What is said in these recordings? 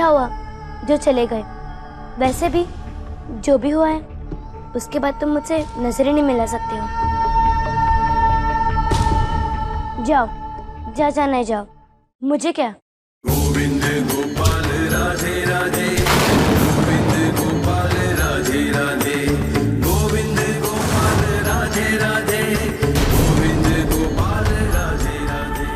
अच्छा हुआ जो चले गए। वैसे भी जो भी हुआ है उसके बाद तुम मुझसे नजर ही नहीं मिला सकते हो। जाओ, जा जाना है जाओ, मुझे क्या। गोविंद गोपाल राधे राधे, गोविंद गोपाल राधे राधे, गोविंद गोपाल राधे राधे, गोविंद गोपाल राधे राधे।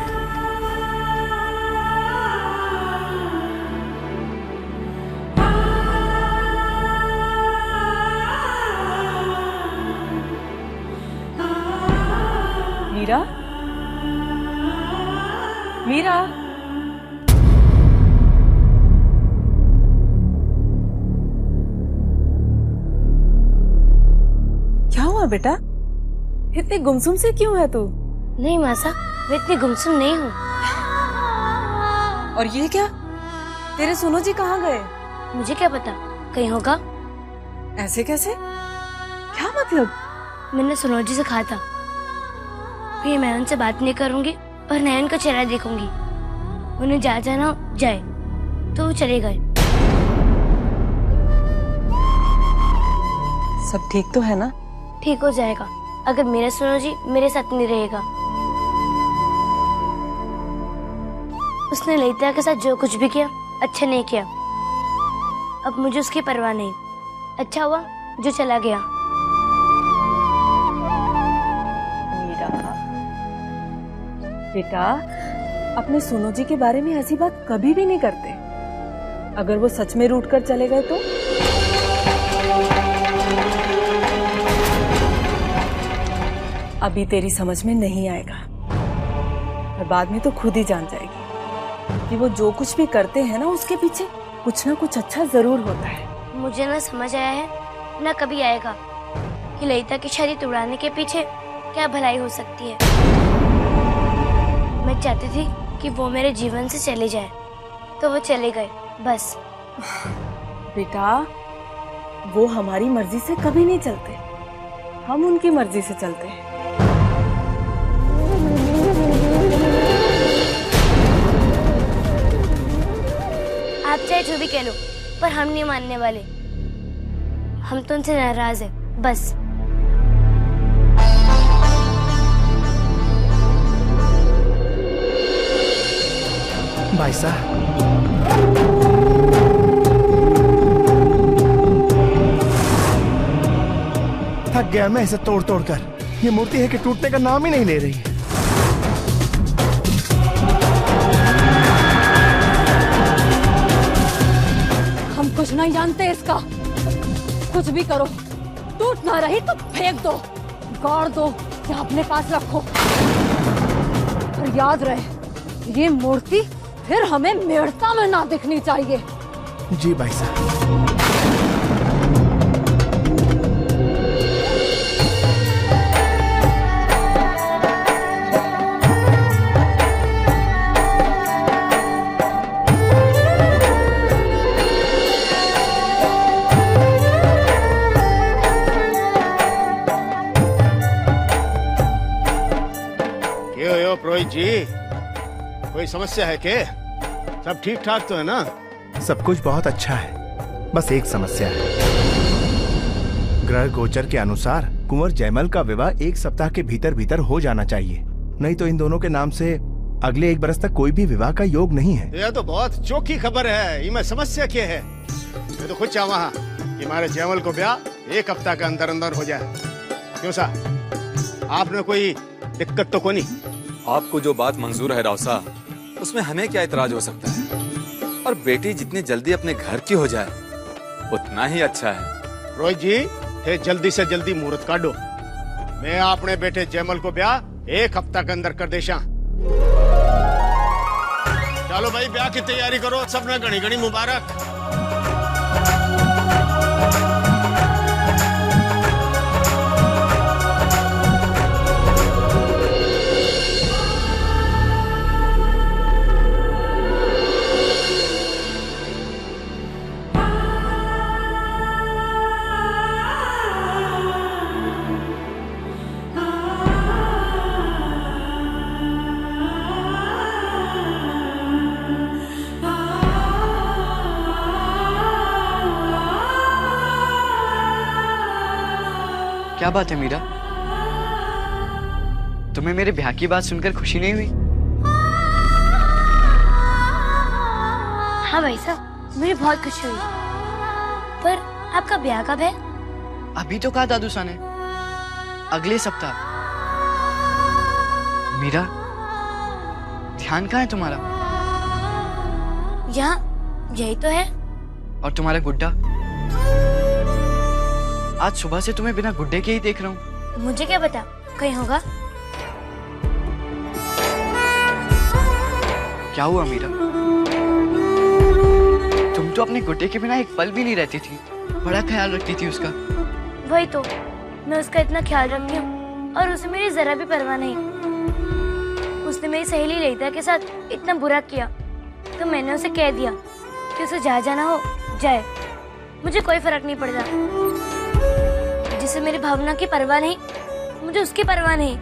मीरा, मीरा, क्या हुआ बेटा? इतनी गुमसुम से क्यों है तू? नहीं मासा, मैं इतनी गुमसुम नहीं हूँ। और ये क्या? तेरे सोनू जी कहाँ गए? मुझे क्या पता, कहीं होगा। ऐसे कैसे? क्या मतलब? मैंने सुनोज जी से कहा था कि मैं उनसे बात नहीं करूंगी और नयन का चेहरा देखूंगी। उन्हें जा जाना जाए, तो वो चले गए। सब ठीक तो है ना? ठीक हो जाएगा अगर मेरा सुनोज जी मेरे साथ नहीं रहेगा। उसने ललिता के साथ जो कुछ भी किया अच्छा नहीं किया। अब मुझे उसकी परवाह नहीं। अच्छा हुआ जो चला गया। बेटा, अपने सोनू जी के बारे में ऐसी बात कभी भी नहीं करते। अगर वो सच में रूठ कर चले गए तो? अभी तेरी समझ में नहीं आएगा और बाद में तो खुद ही जान जाएगी कि वो जो कुछ भी करते हैं ना उसके पीछे कुछ ना कुछ अच्छा जरूर होता है। मुझे ना समझ आया है ना कभी आएगा कि ललिता की शादी तुड़ाने के पीछे क्या भलाई हो सकती है। मैं चाहती थी कि वो मेरे जीवन से चले जाए, तो वो चले गए बस। बेटा, वो हमारी मर्जी से कभी नहीं चलते, हम उनकी मर्जी से चलते हैं। आप चाहे जो भी कह लो, पर हम नहीं मानने वाले। हम तो उनसे नाराज हैं, बस। भाई साहब, थक गया मैं इसे तोड़ तोड़ कर। ये मूर्ति है कि टूटने का नाम ही नहीं ले रही है। हम कुछ नहीं जानते इसका। कुछ भी करो, टूट ना रही तो फेंक दो, गाड़ दो या अपने पास रखो। और याद रहे, ये मूर्ति फिर हमें मेड़ता में ना दिखनी चाहिए। जी भाई साहब। रोहित जी, कोई समस्या है क्या? सब ठीक ठाक तो है ना? सब कुछ बहुत अच्छा है, बस एक समस्या है। ग्रह गोचर के अनुसार कुंवर जयमल का विवाह 1 सप्ताह के भीतर भीतर हो जाना चाहिए, नहीं तो इन दोनों के नाम से अगले 1 बरस तक कोई भी विवाह का योग नहीं है। यह तो बहुत चौकी खबर है। इनमें समस्या क्या है? मैं तो खुद चाहवा कि हमारे जयमल को ब्याह 1 हफ्ता के अंदर अंदर हो जाए। क्यों सा, आपने कोई दिक्कत तो कोनी? आपको जो बात मंजूर है राव साहब, उसमें हमें क्या इतराज हो सकता है। और बेटी जितनी जल्दी अपने घर की हो जाए उतना ही अच्छा है। रोहित जी, थे जल्दी से जल्दी मुहूर्त काटो। मैं अपने बेटे जयमल को ब्याह 1 हफ्ता के अंदर कर देशा। चलो भाई, ब्याह की तैयारी करो। सबने घनी घनी मुबारक। क्या बात है मीरा? तुम्हें मेरे ब्याह की बात सुनकर खुशी नहीं हुई? हाँ भाई साहब, मुझे बहुत खुशी हुई। पर आपका ब्याह कब है? अभी तो कहा दादू सा ने, अगले सप्ताह। मीरा, ध्यान कहाँ है तुम्हारा? यहाँ, यही तो है। और तुम्हारा गुड्डा? आज सुबह से तुम्हें बिना गुड्डे के ही देख रहा हूँ। मुझे क्या पता, कहीं होगा। क्या हुआ मीरा? तुम तो अपने गुड्डे के बिना एक पल भी नहीं रहती थी, बड़ा ख्याल रखती थी उसका। वही तो, मैं उसका इतना ख्याल रखती हूँ और उसे मेरी जरा भी परवाह नहीं। उसने मेरी सहेली ललिता के साथ इतना बुरा किया तो मैंने उसे कह दिया कि उसे जहाँ जाना हो जाए, मुझे कोई फर्क नहीं पड़ता। जिसे मेरी भावना की परवाह नहीं, मुझे उसकी परवाह नहीं।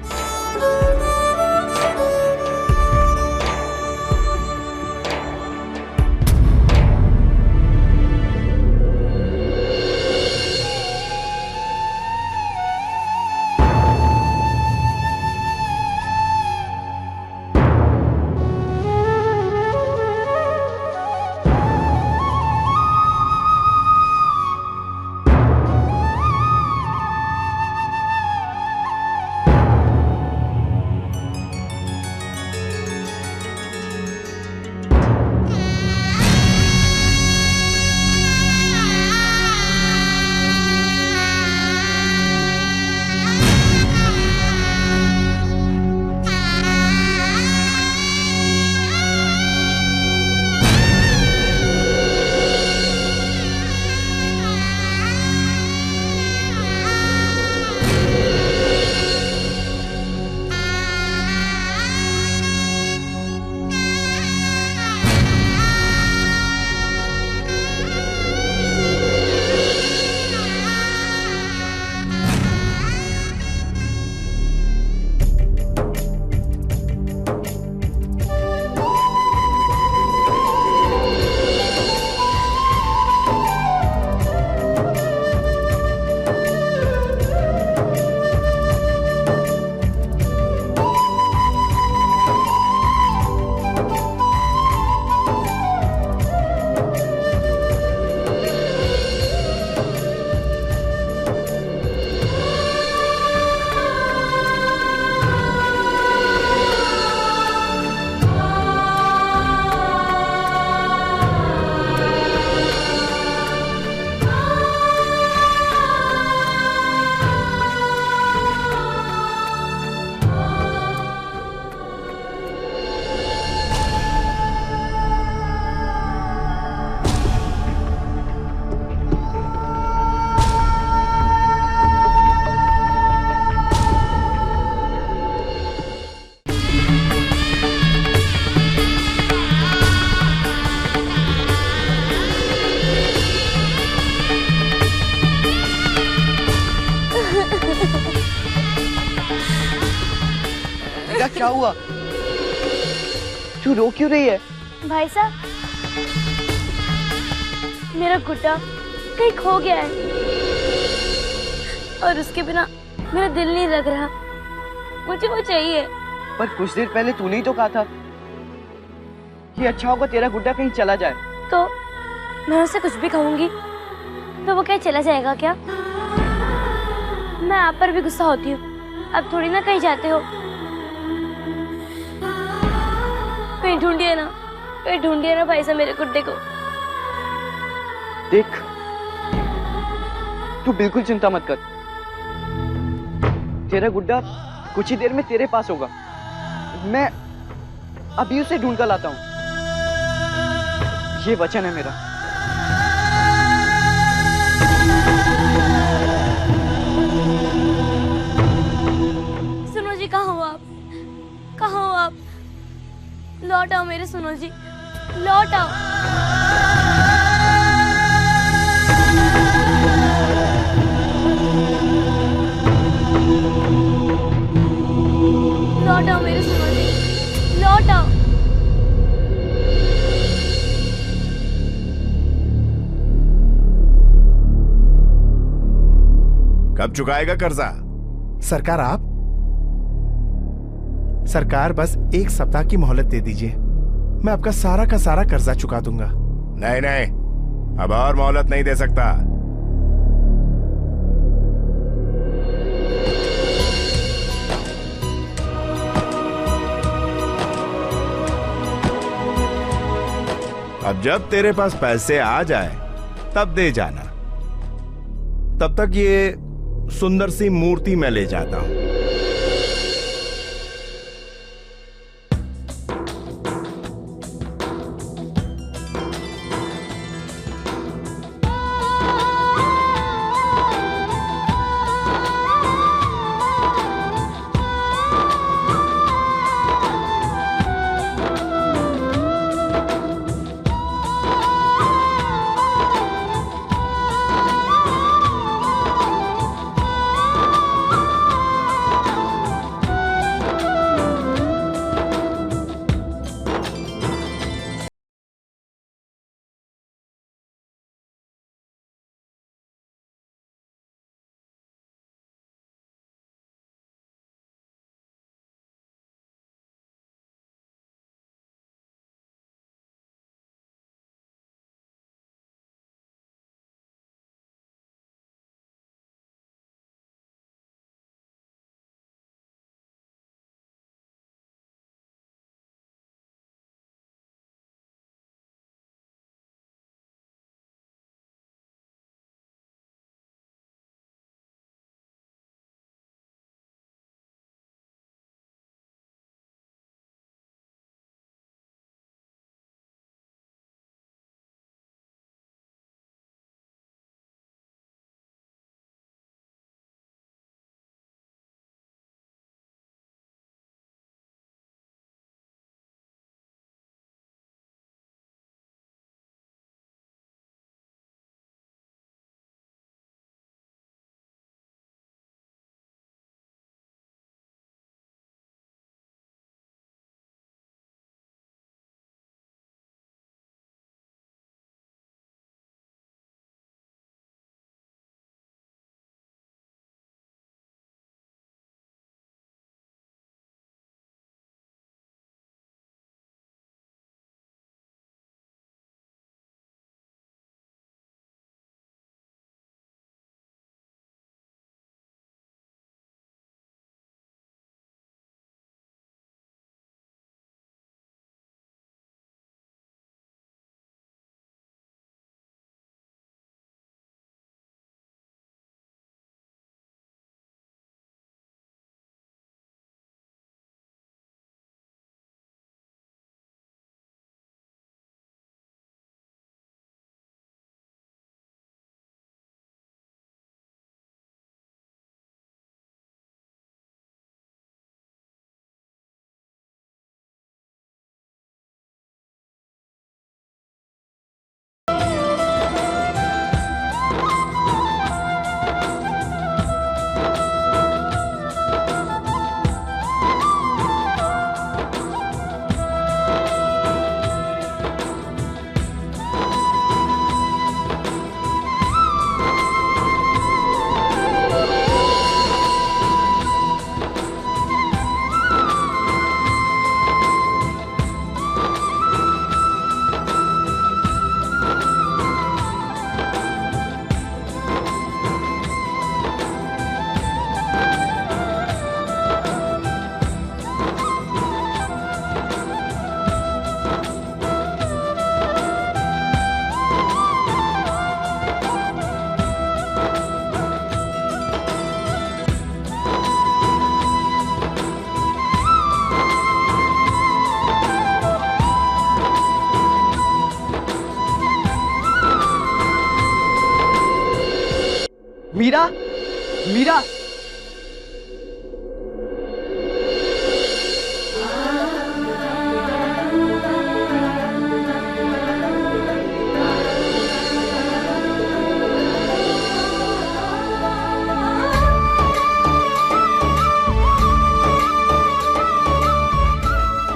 क्या हुआ? तू रो क्यों रही है? भाई साहब, मेरा गुड्डा कहीं खो गया है और उसके बिना मेरा दिल नहीं लग रहा। मुझे वो चाहिए। पर कुछ देर पहले तूने ही तो कहा था कि अच्छा होगा तेरा गुड्डा कहीं चला जाए। तो मैं उससे कुछ भी कहूंगी तो वो क्या चला जाएगा क्या? मैं आप पर भी गुस्सा होती हूँ, अब थोड़ी ना कहीं जाते हो। कहीं ढूंढिए ना भाई साहब मेरे गुड्डे को। देख, तू बिल्कुल चिंता मत कर, तेरा गुड्डा कुछ ही देर में तेरे पास होगा। मैं अभी उसे ढूंढ कर लाता हूँ, ये वचन है मेरा। सुनो जी, कहाँ हो आप? कहाँ हो आप? लौट आओ मेरे सुनो जी, लौट आओ। लौट आओ मेरे सुनो जी, लौट आओ। कब चुकाएगा कर्जा? सरकार आप सरकार बस 1 सप्ताह की मोहलत दे दीजिए, मैं आपका सारा का सारा कर्जा चुका दूंगा। नहीं नहीं, अब और मोहलत नहीं दे सकता। अब जब तेरे पास पैसे आ जाए तब दे जाना, तब तक ये सुंदर सी मूर्ति मैं ले जाता हूं। मीरा, मीरा,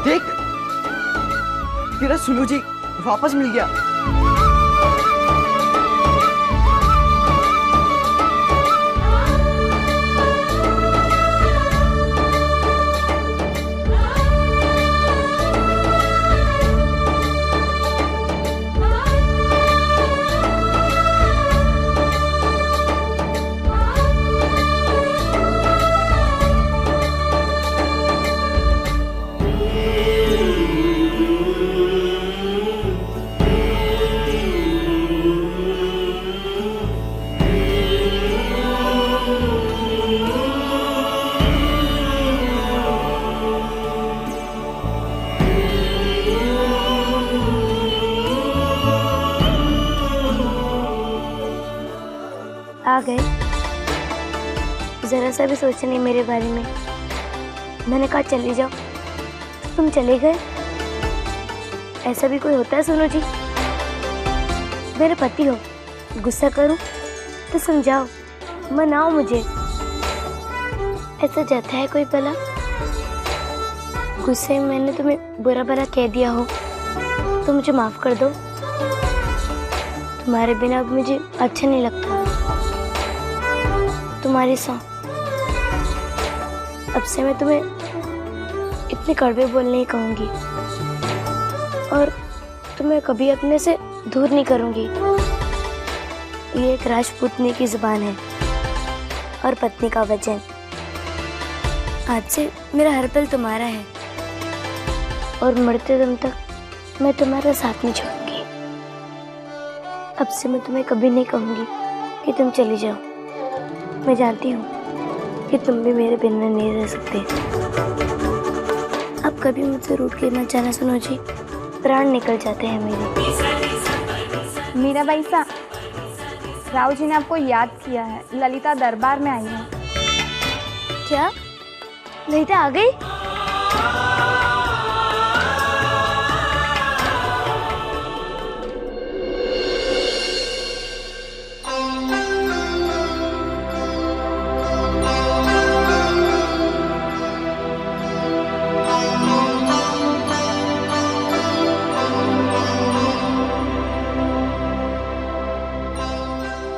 देख तेरा सुनू जी वापस मिल गया। आ गए। जरा सा भी सोचे नहीं मेरे बारे में। मैंने कहा चली जाओ तो तुम चले गए। ऐसा भी कोई होता है सोनू जी? मेरे पति हो, गुस्सा करूं तो समझाओ, मनाओ मुझे। ऐसा जाता है कोई भला? गुस्से में मैंने तुम्हें बुरा भला कह दिया हो तो मुझे माफ कर दो। तुम्हारे बिना अब मुझे अच्छा नहीं लगता। तुम्हारी सौ अब से मैं तुम्हें इतने कड़वे बोल नहीं कहूंगी और तुम्हें कभी अपने से दूर नहीं करूंगी। ये एक राजपूतनी की जुबान है और पत्नी का वचन। आज से मेरा हर पल तुम्हारा है और मरते दम तक मैं तुम्हारा साथ नहीं छोड़ूंगी। अब से मैं तुम्हें कभी नहीं कहूंगी कि तुम चली जाओ। मैं जानती हूँ कि तुम भी मेरे बिना नहीं रह सकते। अब कभी मुझसे रूठ के मत जाना सोनू जी, प्राण निकल जाते हैं मेरे। मीराबाई सा, राव जी ने आपको याद किया है। ललिता दरबार में आई है। क्या ललिता आ गई?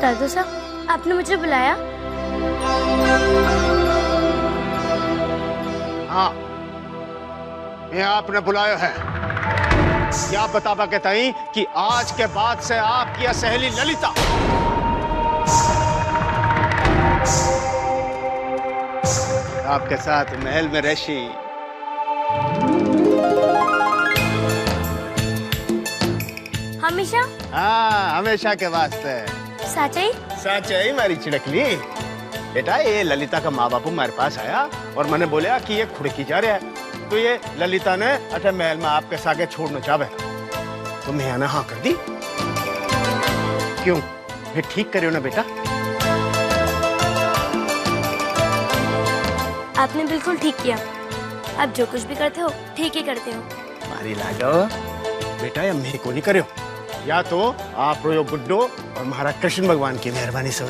दादू साहब, आपने मुझे बुलाया? हाँ, ये आपने बुलाया है। क्या बतावा कहता ही कि आज के बाद से आपकी यह सहेली ललिता आपके साथ महल में रहशी। हमेशा? हाँ, हमेशा के वास्ते। सच्चाई? सच्चाई मारी चिड़कली। बेटा, ये ललिता का माँ बापू मेरे पास आया और मैंने बोला कि ये खुड़की जा रहा है, तो ये ललिता ने अठे महल में आपके सागे छोड़ना चाहे तो मैं ने हाँ कर दी। क्यों, फिर ठीक करियो ना बेटा? आपने बिल्कुल ठीक किया। आप जो कुछ भी करते हो ठीक ही करते हो। मारी लागो बेटा, ये मेरे को नहीं करियो। या तो आप रोयो गुड्डो और महाराज कृष्ण भगवान की मेहरबानी से